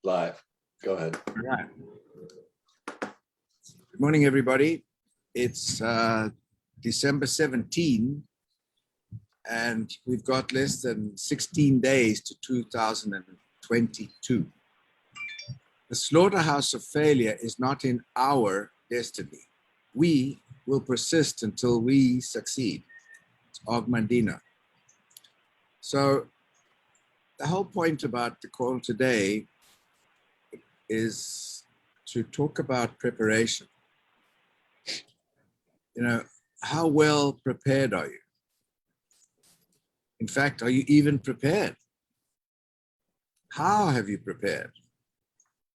Live. Go ahead. All right. Good morning, everybody. It's December 17, and we've got less than 16 days to 2022. The slaughterhouse of failure is not in our destiny. We will persist until we succeed. It's Ogmandino. So the whole point about the call today is to talk about preparation. You know, how well prepared are you? In fact, are you even prepared? How have you prepared?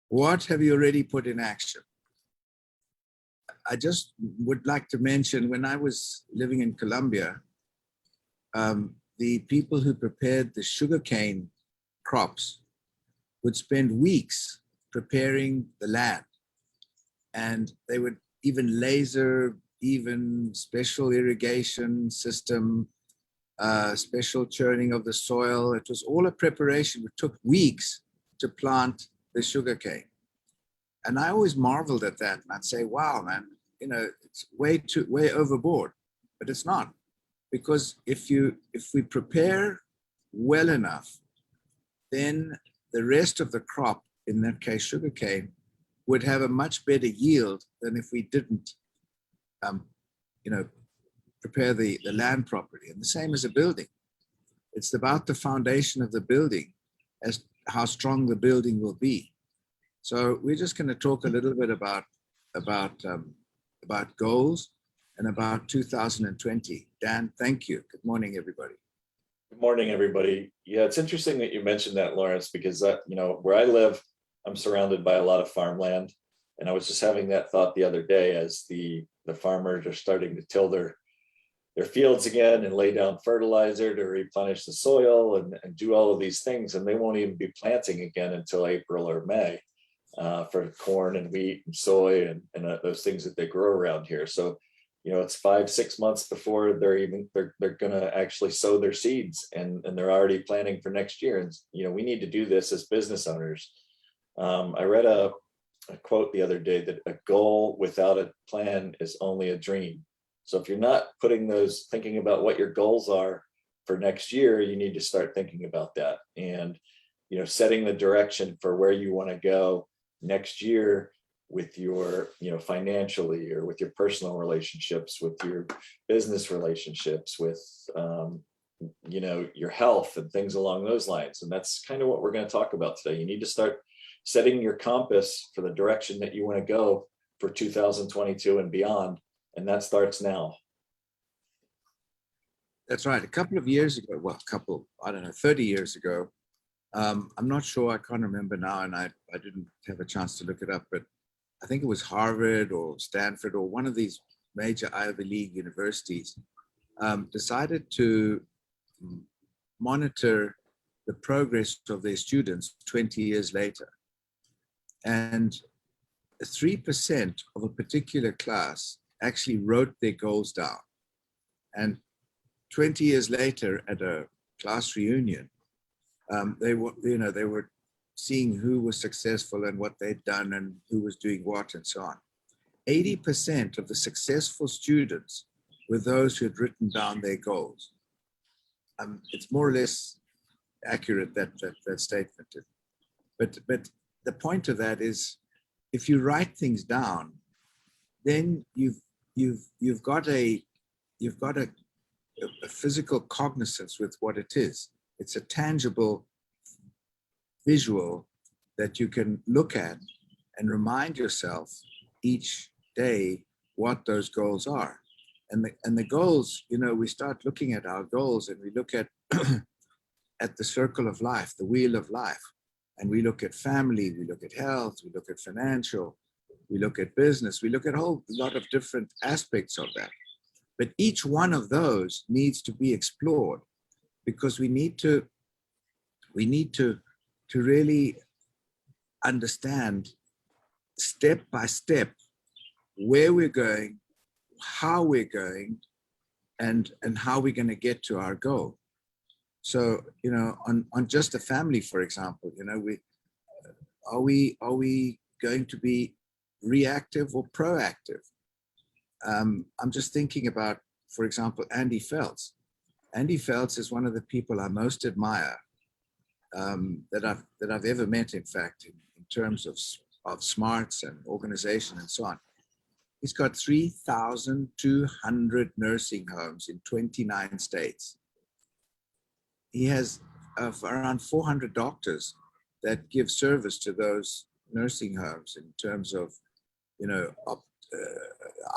What have you already put in action? I just would like to mention, when I was living in Colombia, the people who prepared the sugarcane crops would spend weeks preparing the land. And they would even laser, even special irrigation system, special churning of the soil. It was all a preparation. It took weeks to plant the sugarcane. And I always marveled at that. And I'd say, wow, man, you know, it's way overboard. But it's not. Because if we prepare well enough, then the rest of the crop, in that case sugarcane, would have a much better yield than if we didn't, prepare the land properly. And the same as a building. It's about the foundation of the building as how strong the building will be. So we're just going to talk a little bit about goals and about 2020. Dan, thank you. Good morning, everybody. Good morning, everybody. Yeah, it's interesting that you mentioned that, Lawrence, because where I live, I'm surrounded by a lot of farmland. And I was just having that thought the other day as the farmers are starting to till their fields again and lay down fertilizer to replenish the soil and do all of these things. And they won't even be planting again until April or May for corn and wheat and soy and those things that they grow around here. So, it's 5-6 months before they're going to actually sow their seeds and they're already planning for next year. And, we need to do this as business owners. I read a quote the other day that a goal without a plan is only a dream. So if you're not thinking about what your goals are for next year, you need to start thinking about that and, setting the direction for where you want to go next year with your, financially or with your personal relationships, with your business relationships, with, your health and things along those lines. And that's kind of what we're going to talk about today. You need to start setting your compass for the direction that you want to go for 2022 and beyond. And that starts now. That's right. A couple of years ago, 30 years ago, I'm not sure, I can't remember now, and I didn't have a chance to look it up, but I think it was Harvard or Stanford or one of these major Ivy League universities decided to monitor the progress of their students 20 years later. And 3% of a particular class actually wrote their goals down. And 20 years later at a class reunion, they were seeing who was successful and what they'd done and who was doing what and so on. 80% of the successful students were those who had written down their goals. It's more or less accurate, that statement. But the point of that is, if you write things down, then you've got a physical cognizance with what it is. It's a tangible visual that you can look at and remind yourself each day what those goals are. And the goals, we start looking at our goals and we look at at the circle of life, the wheel of life. And we look at family, we look at health, we look at financial, we look at business, we look at a whole lot of different aspects of that. But each one of those needs to be explored, because we need to really understand step by step where we're going, how we're going, and how we're going to get to our goal. So, on just a family, for example, are we going to be reactive or proactive? I'm just thinking about, for example, Andy Feltz. Andy Feltz is one of the people I most admire, that I've ever met, in fact, in terms of smarts and organization and so on. He's got 3,200 nursing homes in 29 states. He has around 400 doctors that give service to those nursing homes in terms of,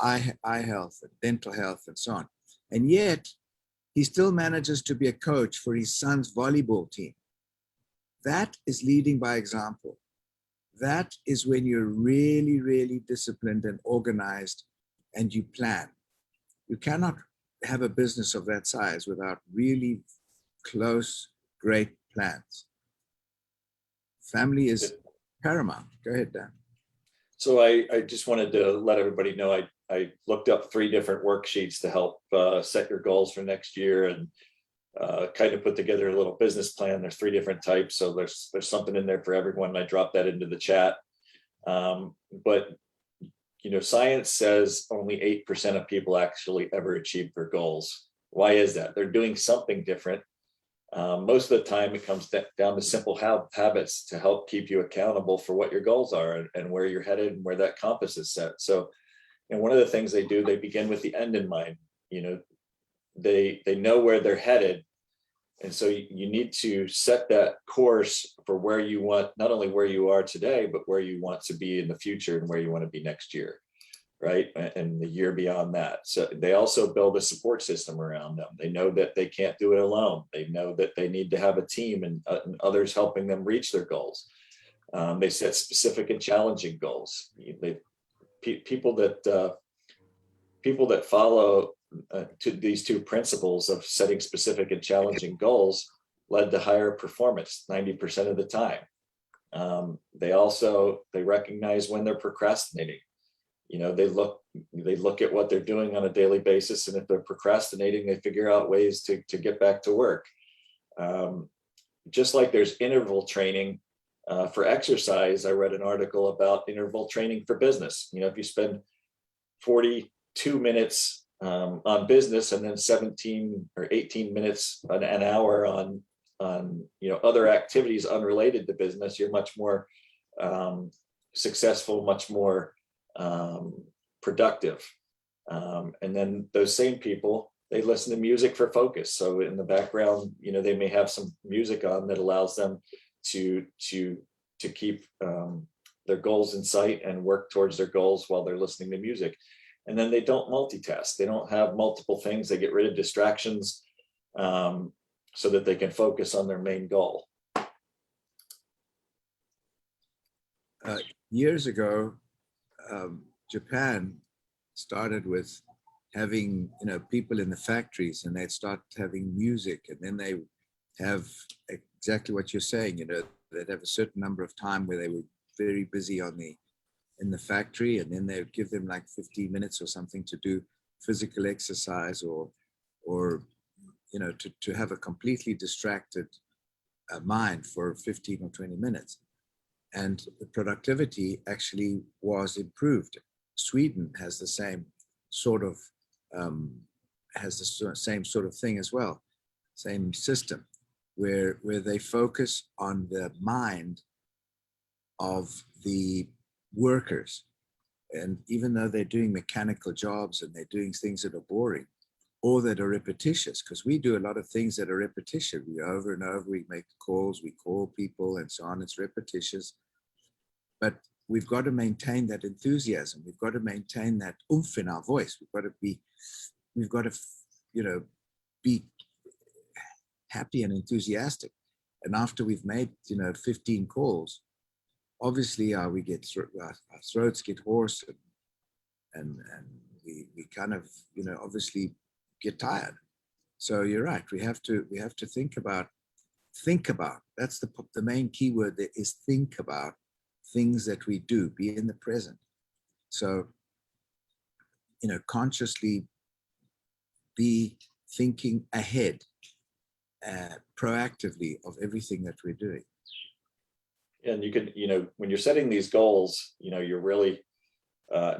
eye health and dental health and so on. And yet, he still manages to be a coach for his son's volleyball team. That is leading by example. That is when you're really, really disciplined and organized and you plan. You cannot have a business of that size without really close, great plans. Family is paramount. Go ahead, Dan. So I just wanted to let everybody know I looked up 3 different worksheets to help set your goals for next year, and kind of put together a little business plan. There's 3 different types, so there's something in there for everyone. I dropped that into the chat. But science says only 8% of people actually ever achieve their goals. Why is that? They're doing something different. Most of the time it comes down to simple habits to help keep you accountable for what your goals are and where you're headed and where that compass is set. So, and one of the things they do, they begin with the end in mind. They know where they're headed. And so you need to set that course for where you want, not only where you are today, but where you want to be in the future and where you want to be next year, right? And the year beyond that. So they also build a support system around them. They know that they can't do it alone. They know that they need to have a team and others helping them reach their goals. They set specific and challenging goals. People that follow to these 2 principles of setting specific and challenging goals led to higher performance 90% of the time. They recognize when they're procrastinating. They look at what they're doing on a daily basis, and if they're procrastinating, they figure out ways to get back to work. Just like there's interval training for exercise, I read an article about interval training for business. If you spend 42 minutes on business and then 17 or 18 minutes an hour on other activities unrelated to business, you're much more successful, much more productive. And then those same people, they listen to music for focus. So in the background, they may have some music on that allows them to keep their goals in sight and work towards their goals while they're listening to music. And then they don't multitask. They don't have multiple things. They get rid of distractions so that they can focus on their main goal. Years ago, Japan started with having people in the factories, and they'd start having music, and then they have exactly what you're saying. They'd have a certain number of time where they were very busy in the factory, and then they would give them like 15 minutes or something to do physical exercise or to have a completely distracted mind for 15 or 20 minutes. And the productivity actually was improved. Sweden has the same sort of same sort of thing as well, same system where they focus on the mind of the workers. And even though they're doing mechanical jobs and they're doing things that are boring or that are repetitious, because we do a lot of things that are repetitive. We over and over, we make calls, we call people and so on. It's repetitious. But we've got to maintain that enthusiasm. We've got to maintain that oomph in our voice. We've got to be happy and enthusiastic. And after we've made, 15 calls, obviously our throats get hoarse and we kind of, obviously get tired. So you're right. We have to think about. That's the main key word there is think about things that we do, be in the present. So, consciously be thinking ahead, proactively of everything that we're doing. And you can, when you're setting these goals, you're really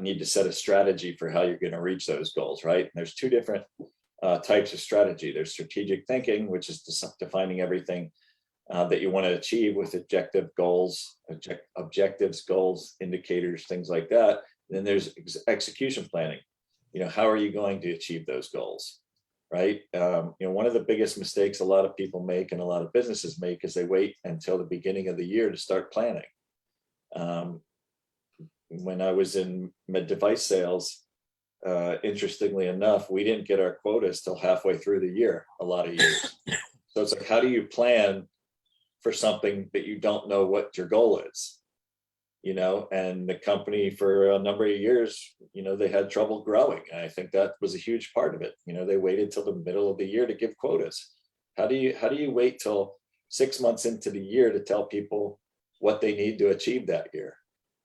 need to set a strategy for how you're going to reach those goals, right? And there's two different types of strategy. There's strategic thinking, which is defining everything that you want to achieve with objectives, goals, indicators, things like that. And then there's execution planning. How are you going to achieve those goals, right? One of the biggest mistakes a lot of people make and a lot of businesses make is they wait until the beginning of the year to start planning. When I was in med device sales, interestingly enough, we didn't get our quotas till halfway through the year, a lot of years. So it's like, how do you plan for something that you don't know what your goal is? And the company for a number of years, they had trouble growing. And I think that was a huge part of it. They waited till the middle of the year to give quotas. How do you wait till 6 months into the year to tell people what they need to achieve that year?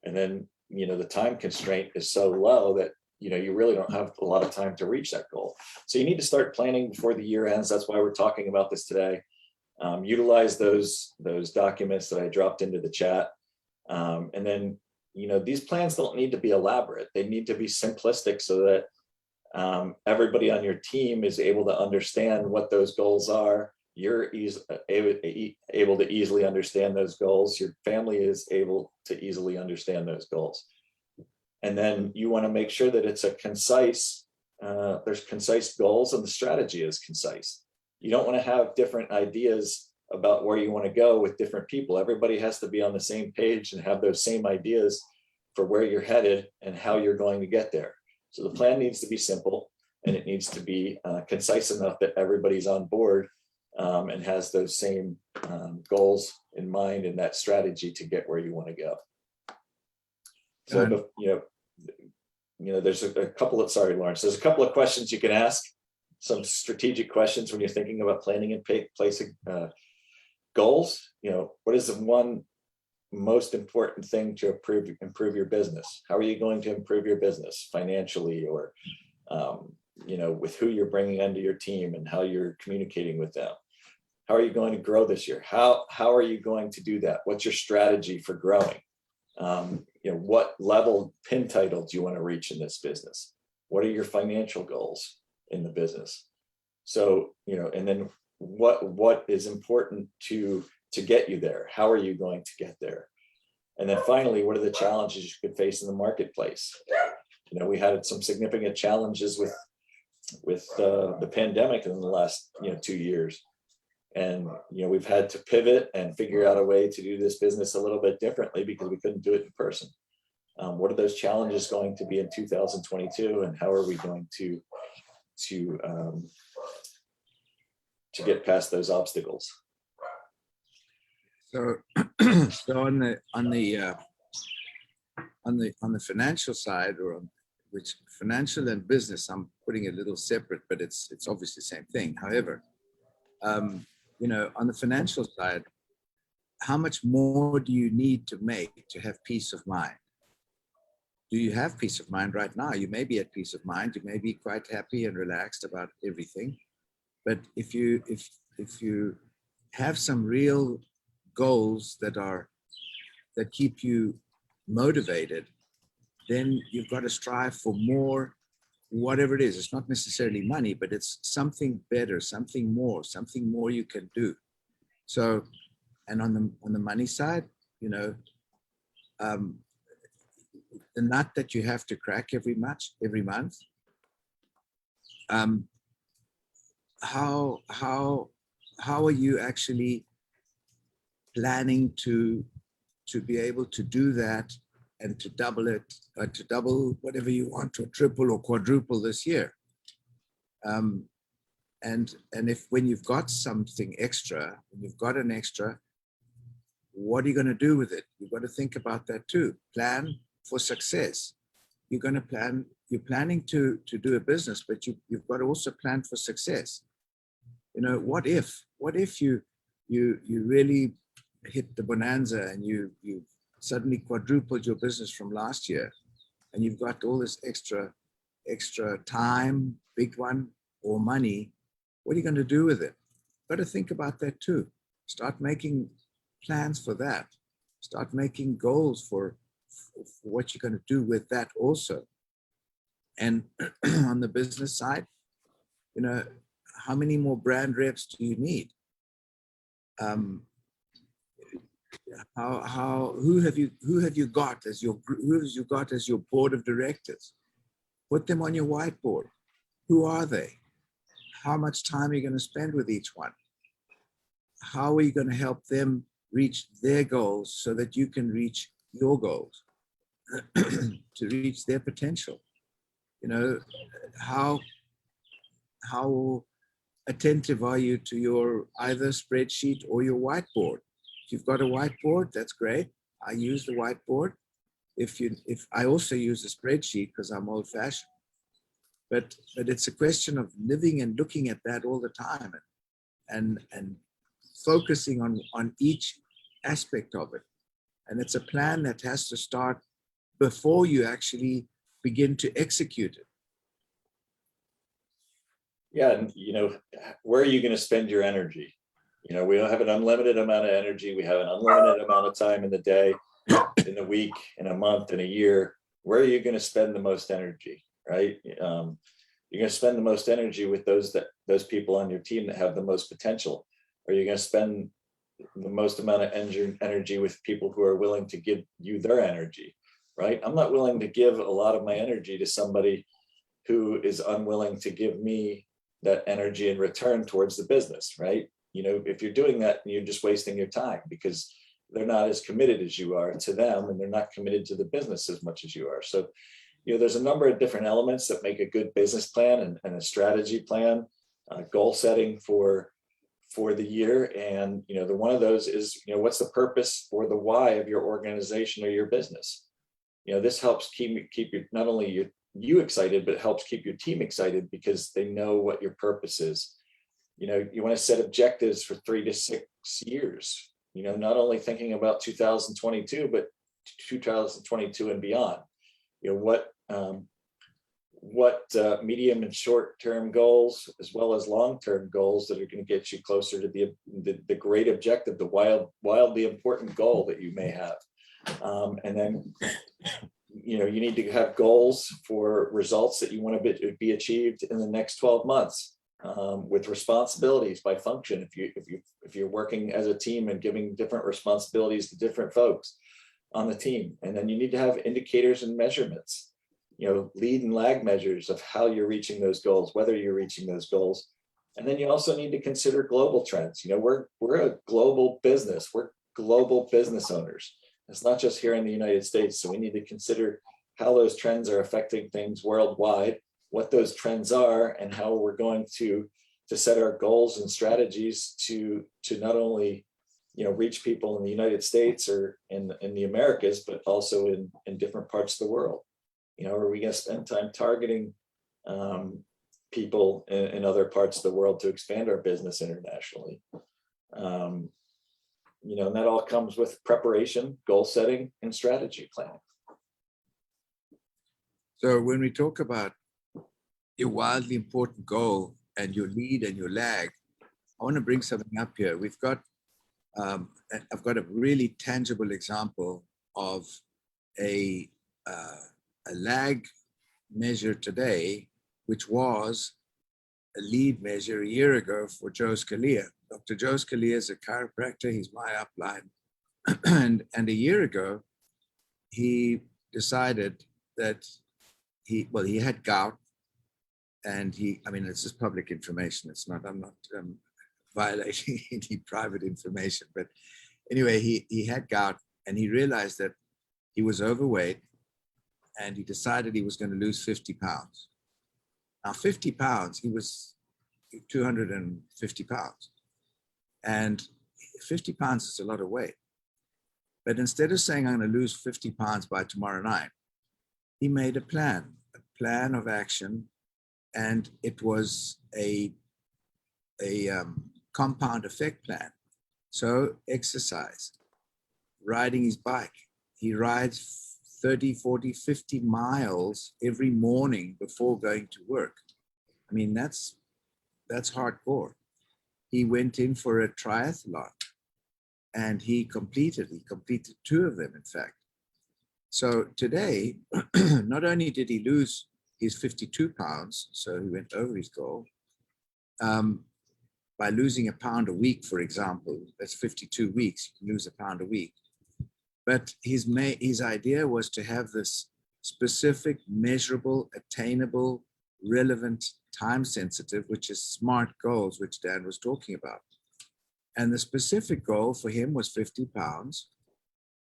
And then, the time constraint is so low that, you really don't have a lot of time to reach that goal. So you need to start planning before the year ends. That's why we're talking about this today. Utilize those documents that I dropped into the chat. And then, these plans don't need to be elaborate. They need to be simplistic so that everybody on your team is able to understand what those goals are. You're able to easily understand those goals. Your family is able to easily understand those goals. And then you want to make sure that it's a concise, there's concise goals and the strategy is concise. You don't want to have different ideas about where you want to go with different people. Everybody has to be on the same page and have those same ideas for where you're headed and how you're going to get there. So the plan needs to be simple and it needs to be concise enough that everybody's on board and has those same goals in mind and that strategy to get where you want to go. So, there's a couple of, sorry, Lawrence, there's a couple of questions you can ask, some strategic questions when you're thinking about planning and placing goals. What is the one most important thing to improve your business? How are you going to improve your business financially, or with who you're bringing into your team and how you're communicating with them? How are you going to grow this year? How are you going to do that? What's your strategy for growing? What level pin title do you want to reach in this business? What are your financial goals in the business? So, and then what is important to get you there? How are you going to get there? And then finally, what are the challenges you could face in the marketplace? We had some significant challenges with the pandemic in the last 2 years. And, we've had to pivot and figure out a way to do this business a little bit differently because we couldn't do it in person. What are those challenges going to be in 2022, and how are we going to get past those obstacles? So, so on the financial side, or which financial and business, I'm putting it a little separate, but it's obviously the same thing. However, on the financial side, how much more do you need to make to have peace of mind? Do you have peace of mind right now? You may be at peace of mind. You may be quite happy and relaxed about everything. But if you have some real goals that keep you motivated, then you've got to strive for more, whatever it is. It's not necessarily money, but it's something better, something more you can do. So, and on the money side, the nut that you have to crack every month. How are you actually planning to be able to do that and to double it, to double whatever you want, or triple or quadruple this year? And if when you've got something extra, when you've got an extra, what are you going to do with it? You've got to think about that too. Plan for success. You're planning to do a business, but you've got to also plan for success. What if you really hit the bonanza and you suddenly quadrupled your business from last year, and you've got all this extra time, big one, or money? What are you going to do with it? You've got to think about that too. Start making plans for that. Start making goals for what you're going to do with that also. And on the business side, how many more brand reps do you need? Who have you got as your board of directors? Put them on your whiteboard. Who are they? How much time are you going to spend with each one? How are you going to help them reach their goals so that you can reach your goals, to reach their potential? How attentive are you to your either spreadsheet or your whiteboard? If you've got a whiteboard, that's great. I use the whiteboard. If I also use a spreadsheet because I'm old-fashioned, but it's a question of living and looking at that all the time and focusing on each aspect of it. And it's a plan that has to start before you actually begin to execute it. Yeah, and where are you going to spend your energy? We don't have an unlimited amount of energy. We have an unlimited amount of time in the day, in a week, in a month, in a year. Where are you going to spend the most energy, right? You're going to spend the most energy with those people on your team that have the most potential. Or you're going to spend the most amount of energy with people who are willing to give you their energy, right? I'm not willing to give a lot of my energy to somebody who is unwilling to give me that energy in return towards the business, right? If you're doing that, you're just wasting your time because they're not as committed as you are to them, and they're not committed to the business as much as you are. So, there's a number of different elements that make a good business plan and a strategy plan, goal setting for the year. And, the one of those is, what's the purpose or the why of your organization or your business? This helps keep you, not only you excited, but it helps keep your team excited because they know what your purpose is. You want to set objectives for 3 to 6 years, not only thinking about 2022, but 2022 and beyond. What medium and short-term goals, as well as long-term goals that are going to get you closer to the great objective, the wildly important goal that you may have. And then, you need to have goals for results that you want to be achieved in the next 12 months, with responsibilities by function. If you're working as a team and giving different responsibilities to different folks on the team. And then you need to have indicators and measurements, lead and lag measures of how you're reaching those goals, whether you're reaching those goals. And then you also need to consider global trends. We're a global business. We're global business owners. It's not just here in the United States. So we need to consider how those trends are affecting things worldwide, what those trends are, and how we're going to set our goals and strategies to not only reach people in the United States or in the Americas, but also in different parts of the world. Are we going to spend time targeting people in other parts of the world to expand our business internationally? And that all comes with preparation, goal setting, and strategy planning. So when we talk about your wildly important goal and your lead and your lag, I want to bring something up here. I've got a really tangible example of a lag measure today, which was a lead measure a year ago for Joe Scalia. Dr. Joe Scalia is a chiropractor. He's my upline. and a year ago, he decided that he had gout, and it's just public information. I'm not violating any private information, but anyway, he had gout, and he realized that he was overweight, and he decided he was going to lose 50 pounds. Now, 50 pounds, he was 250 pounds. And 50 pounds is a lot of weight. But instead of saying, I'm going to lose 50 pounds by tomorrow night, he made a plan of action. And it was a compound effect plan. So exercise, riding his bike. He rides 30, 40, 50 miles every morning before going to work. That's hardcore. He went in for a triathlon. and he completed two of them, in fact. So today, not only did he lose his 52 pounds, so he went over his goal, by losing a pound a week, for example. That's 52 weeks, you can lose a pound a week. But his idea was to have this specific, measurable, attainable, relevant, time sensitive, which is SMART goals, which Dan was talking about. And the specific goal for him was 50 pounds.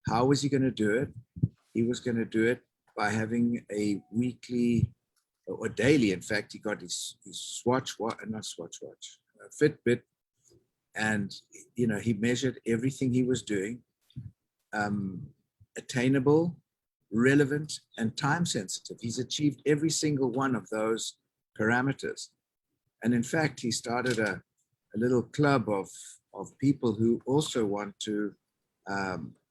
How was he going to do it? He was going to do it by having a weekly or daily. In fact, he got his Fitbit, and he measured everything he was doing, attainable, relevant, and time sensitive. He's achieved every single one of those parameters. And in fact, he started a little club of people who also want to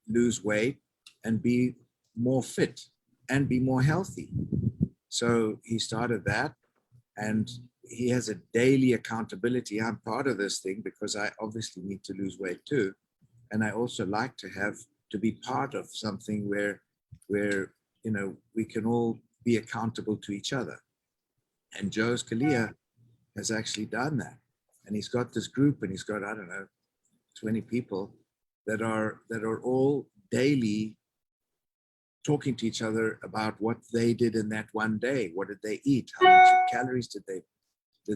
lose weight and be more fit and be more healthy. So he started that, and he has a daily accountability. I'm part of this thing because I obviously need to lose weight too. And I also like to be part of something where we can all be accountable to each other. And Joe Scalia has actually done that. And he's got this group, and he's got, 20 people that are all daily talking to each other about what they did in that one day. What did they eat? How much calories did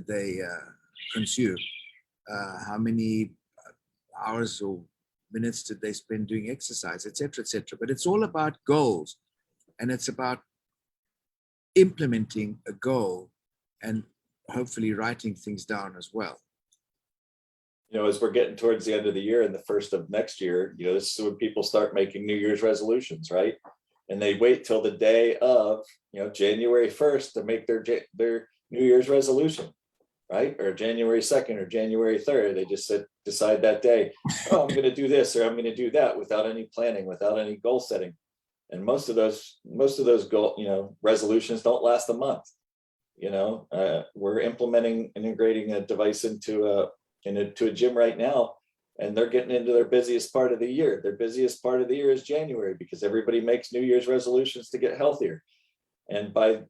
they consume? How many hours or minutes did they spend doing exercise, et cetera, et cetera. But it's all about goals, and it's about implementing a goal and hopefully writing things down as well. As we're getting towards the end of the year and the first of next year, this is when people start making New Year's resolutions, right? And they wait till the day of, January 1st to make their New Year's resolution, right? Or January 2nd or January 3rd. They just decide that day, oh, I'm going to do this or I'm going to do that without any planning, without any goal setting. And most of those goal, resolutions don't last a month. We're integrating a device into a gym right now, and they're getting into their busiest part of the year. Their busiest part of the year is January because everybody makes New Year's resolutions to get healthier. And by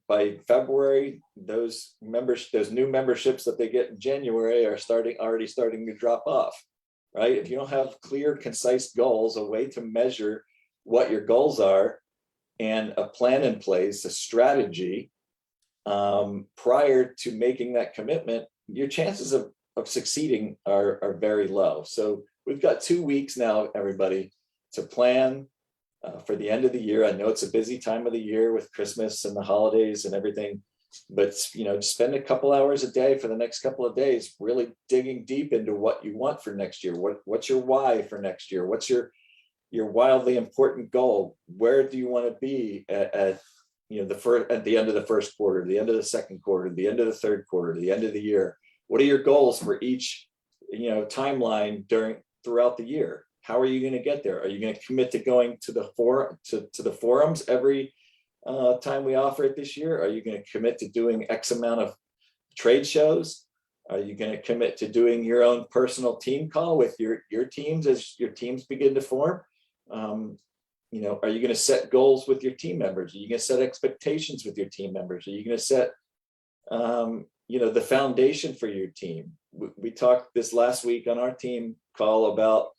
February, those new memberships that they get in January are already starting to drop off, right? If you don't have clear, concise goals, a way to measure what your goals are, and a plan in place, a strategy, prior to making that commitment, your chances of succeeding are very low. So we've got 2 weeks now, everybody, to plan for the end of the year. I know it's a busy time of the year with Christmas and the holidays and everything, but spend a couple hours a day for the next couple of days, really digging deep into what you want for next year. What's your why for next year? What's your wildly important goal? Where do you want to be at the end of the first quarter, the end of the second quarter, the end of the third quarter, the end of the year? What are your goals for each, timeline throughout the year? How are you going to get there? Are you going to commit to going to the forums every time we offer it this year? Are you going to commit to doing X amount of trade shows? Are you going to commit to doing your own personal team call with your teams as your teams begin to form? Are you going to set goals with your team members? Are you going to set expectations with your team members? Are you going to set the foundation for your team? We talked this last week on our team call about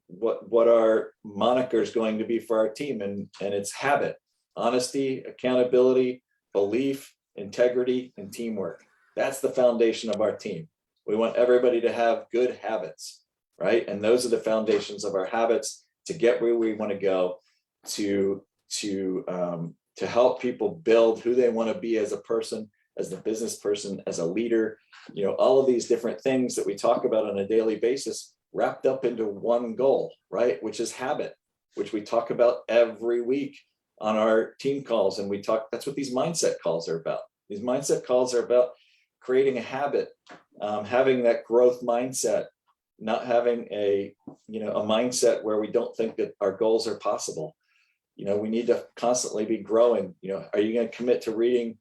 what our moniker is going to be for our team, and it's habit, honesty, accountability, belief, integrity, and teamwork. That's the foundation of our team. We want everybody to have good habits, right? And those are the foundations of our habits to get where we want to go, to help people build who they want to be as a person, as the business person, as a leader, all of these different things that we talk about on a daily basis wrapped up into one goal, right? Which is habit, which we talk about every week on our team calls. And that's what these mindset calls are about. These mindset calls are about creating a habit, having that growth mindset, not having a mindset where we don't think that our goals are possible. We need to constantly be growing. Are you going to commit to reading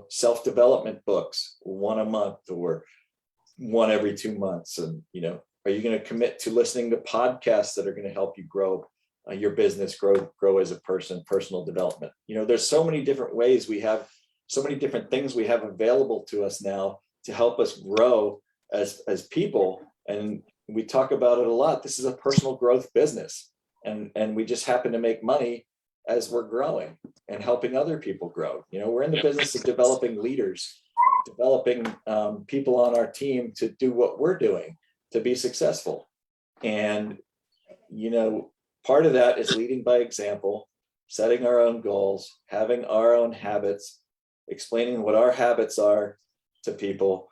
self-development books, one a month or one every 2 months? And Are you going to commit to listening to podcasts that are going to help you grow your business, grow as a person, personal development? There's so many different ways we have, so many different things we have available to us now to help us grow as people. And we talk about it a lot. This is a personal growth business, and we just happen to make money as we're growing and helping other people grow. We're in the business of developing leaders, developing people on our team to do what we're doing to be successful. And part of that is leading by example, setting our own goals, having our own habits, explaining what our habits are to people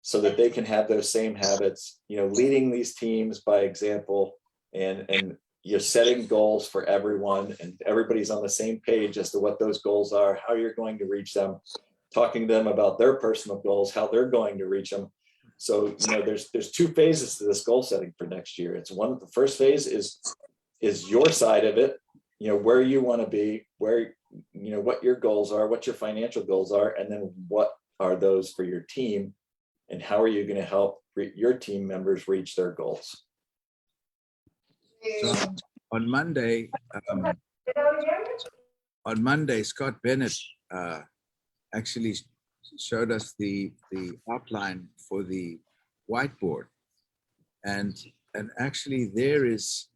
so that they can have those same habits, leading these teams by example, and you're setting goals for everyone, and everybody's on the same page as to what those goals are, how you're going to reach them, talking to them about their personal goals, how they're going to reach them. So, there's two phases to this goal setting for next year. It's one, the first phase is your side of it, where you want to be, where, what your goals are, what your financial goals are, and then what are those for your team, and how are you going to help your team members reach their goals? So on Monday, Scott Bennett actually showed us the outline for the whiteboard, and actually there is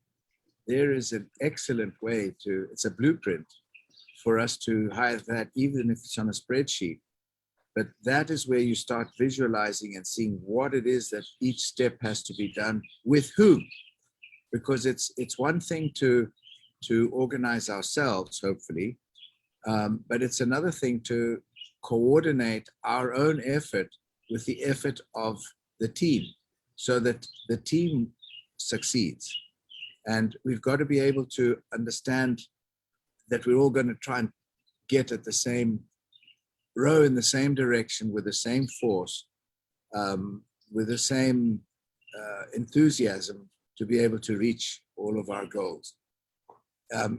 an excellent way to, it's a blueprint for us to hide that, even if it's on a spreadsheet. But that is where you start visualizing and seeing what it is that each step has to be done with whom, because it's one thing to organize ourselves, hopefully, but it's another thing to coordinate our own effort with the effort of the team so that the team succeeds. And we've got to be able to understand that we're all going to try and get at the same row in the same direction with the same force, with the same enthusiasm to be able to reach all of our goals.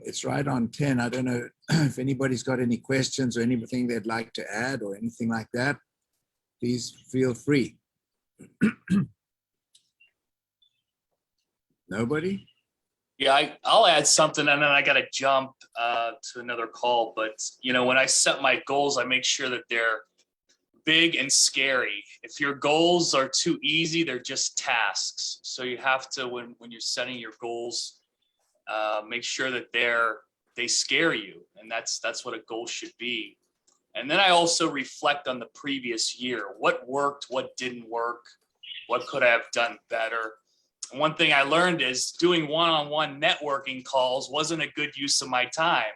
It's right on 10. I don't know if anybody's got any questions or anything they'd like to add or anything like that. Please feel free. Nobody? Yeah, I'll add something, and then I got to jump to another call. But, when I set my goals, I make sure that they're big and scary. If your goals are too easy, they're just tasks. So you have to, when you're setting your goals, make sure that they scare you. And that's what a goal should be. And then I also reflect on the previous year. What worked, what didn't work, what could I have done better? And one thing I learned is doing one-on-one networking calls wasn't a good use of my time.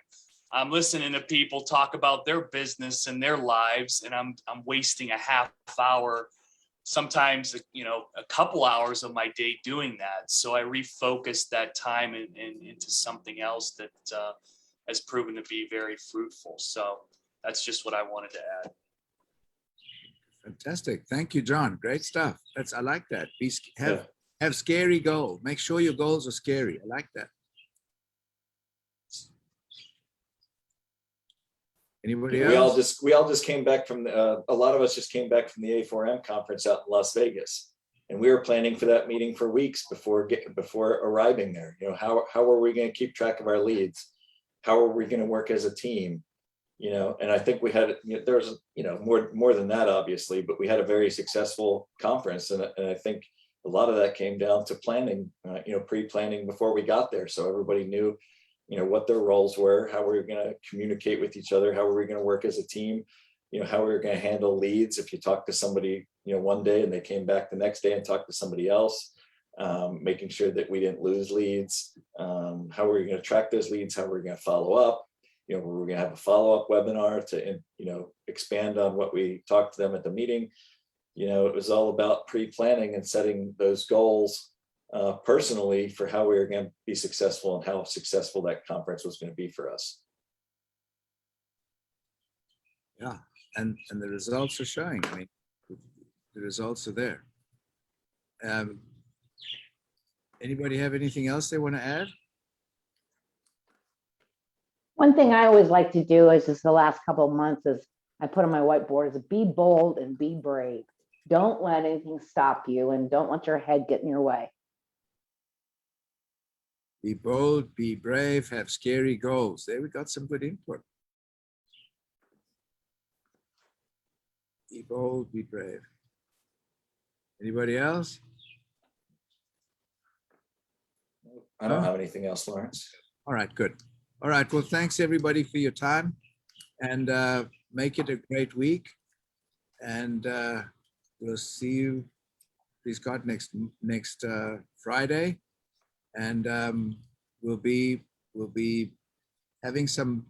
I'm listening to people talk about their business and their lives, and I'm wasting a half hour, sometimes a couple hours of my day doing that. So I refocused that time into something else that has proven to be very fruitful. So that's just what I wanted to add. Fantastic. Thank you, John. Great stuff. I like that. Have scary goals. Make sure your goals are scary. I like that. Anybody else? We all just came back from a lot of us just came back from the A4M conference out in Las Vegas, and we were planning for that meeting for weeks before arriving there. How are we going to keep track of our leads? How are we going to work as a team? And I think we had, there was, more than that, obviously, but we had a very successful conference. And I think a lot of that came down to planning, pre-planning before we got there. So everybody knew, what their roles were, how we were going to communicate with each other, how were we going to work as a team, how we were going to handle leads. If you talk to somebody, one day and they came back the next day and talked to somebody else, making sure that we didn't lose leads, how were we going to track those leads, how were we going to follow up, we're going to have a follow-up webinar to, expand on what we talked to them at the meeting. It was all about pre-planning and setting those goals personally for how we were going to be successful and how successful that conference was going to be for us. Yeah, and the results are showing. I mean, the results are there. Anybody have anything else they want to add? One thing I always like to do is just the last couple of months is I put on my whiteboard is be bold and be brave. Don't let anything stop you and don't let your head get in your way. Be bold, be brave, have scary goals. There we got some good input. Be bold, be brave. Anybody else? I don't have anything else, Lawrence. All right, good. All right, well, thanks everybody for your time, and make it a great week. And we'll see you, please God, next Friday. And we'll be having some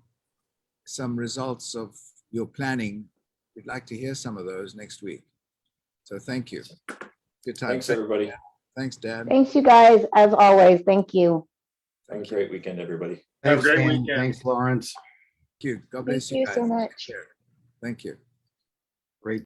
results of your planning. We'd like to hear some of those next week. So thank you. Good time. Thanks, everybody. Thanks, Dan. Thanks, you guys, as always. Thank you. Have a great weekend, everybody. Have a great Dan. weekend. Thanks, Lawrence. Thank you. God bless Thank you so guys. much. Thank you. Great